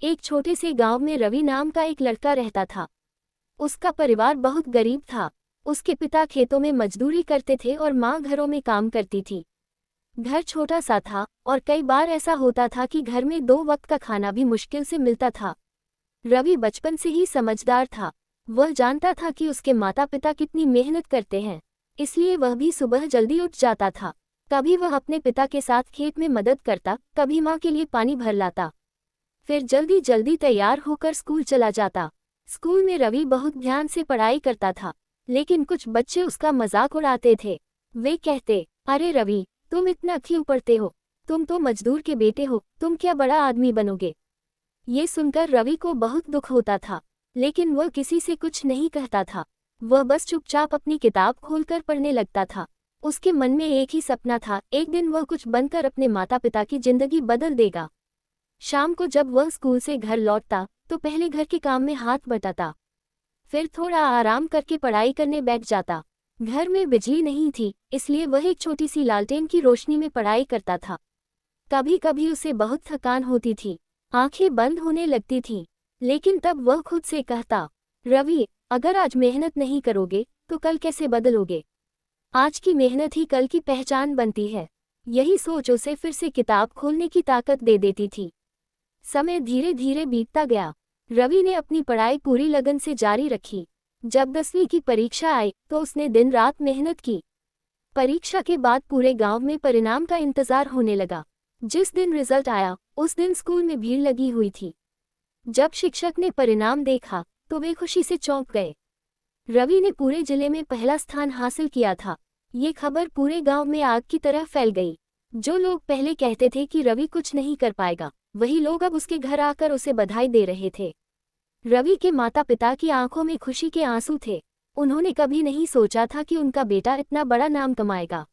एक छोटे से गांव में रवि नाम का एक लड़का रहता था। उसका परिवार बहुत गरीब था। उसके पिता खेतों में मजदूरी करते थे और माँ घरों में काम करती थी। घर छोटा सा था और कई बार ऐसा होता था कि घर में 2 वक्त का खाना भी मुश्किल से मिलता था। रवि बचपन से ही समझदार था। वह जानता था कि उसके माता पिता कितनी मेहनत करते हैं, इसलिए वह भी सुबह जल्दी उठ जाता था। कभी वह अपने पिता के साथ खेत में मदद करता, कभी माँ के लिए पानी भर लाता, फिर जल्दी जल्दी तैयार होकर स्कूल चला जाता। स्कूल में रवि बहुत ध्यान से पढ़ाई करता था, लेकिन कुछ बच्चे उसका मजाक उड़ाते थे। वे कहते, अरे रवि, तुम इतना क्यों पढ़ते हो? तुम तो मजदूर के बेटे हो, तुम क्या बड़ा आदमी बनोगे? ये सुनकर रवि को बहुत दुख होता था, लेकिन वह किसी से कुछ नहीं कहता था। वह बस चुपचाप अपनी किताब खोलकर पढ़ने लगता था। उसके मन में एक ही सपना था, एक दिन वह कुछ बनकर अपने माता पिता की जिंदगी बदल देगा। शाम को जब वह स्कूल से घर लौटता तो पहले घर के काम में हाथ बटाता, फिर थोड़ा आराम करके पढ़ाई करने बैठ जाता। घर में बिजली नहीं थी, इसलिए वह एक छोटी सी लालटेन की रोशनी में पढ़ाई करता था। कभी कभी उसे बहुत थकान होती थी, आंखें बंद होने लगती थीं, लेकिन तब वह खुद से कहता, रवि, अगर आज मेहनत नहीं करोगे तो कल कैसे बदलोगे? आज की मेहनत ही कल की पहचान बनती है। यही सोच उसे फिर से किताब खोलने की ताकत दे देती थी। समय धीरे धीरे बीतता गया। रवि ने अपनी पढ़ाई पूरी लगन से जारी रखी। जब 10वीं की परीक्षा आई तो उसने दिन रात मेहनत की। परीक्षा के बाद पूरे गांव में परिणाम का इंतजार होने लगा। जिस दिन रिजल्ट आया उस दिन स्कूल में भीड़ लगी हुई थी। जब शिक्षक ने परिणाम देखा तो वे खुशी से चौंक गए। रवि ने पूरे जिले में पहला स्थान हासिल किया था। ये खबर पूरे गांव में आग की तरह फैल गई। जो लोग पहले कहते थे कि रवि कुछ नहीं कर पाएगा, वही लोग अब उसके घर आकर उसे बधाई दे रहे थे। रवि के माता पिता की आंखों में खुशी के आंसू थे। उन्होंने कभी नहीं सोचा था कि उनका बेटा इतना बड़ा नाम कमाएगा।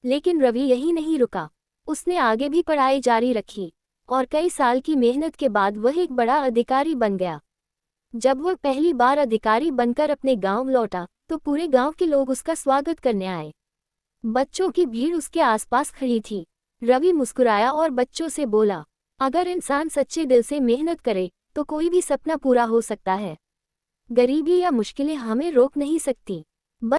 लेकिन रवि यही नहीं रुका। उसने आगे भी पढ़ाई जारी रखी और कई साल की मेहनत के बाद वह एक बड़ा अधिकारी बन गया। जब वह पहली बार अधिकारी बनकर अपने गांव लौटा तो पूरे गांव के लोग उसका स्वागत करने आए। बच्चों की भीड़ उसके आसपास खड़ी थी। रवि मुस्कुराया और बच्चों से बोला, अगर इंसान सच्चे दिल से मेहनत करे तो कोई भी सपना पूरा हो सकता है। गरीबी या मुश्किलें हमें रोक नहीं सकती।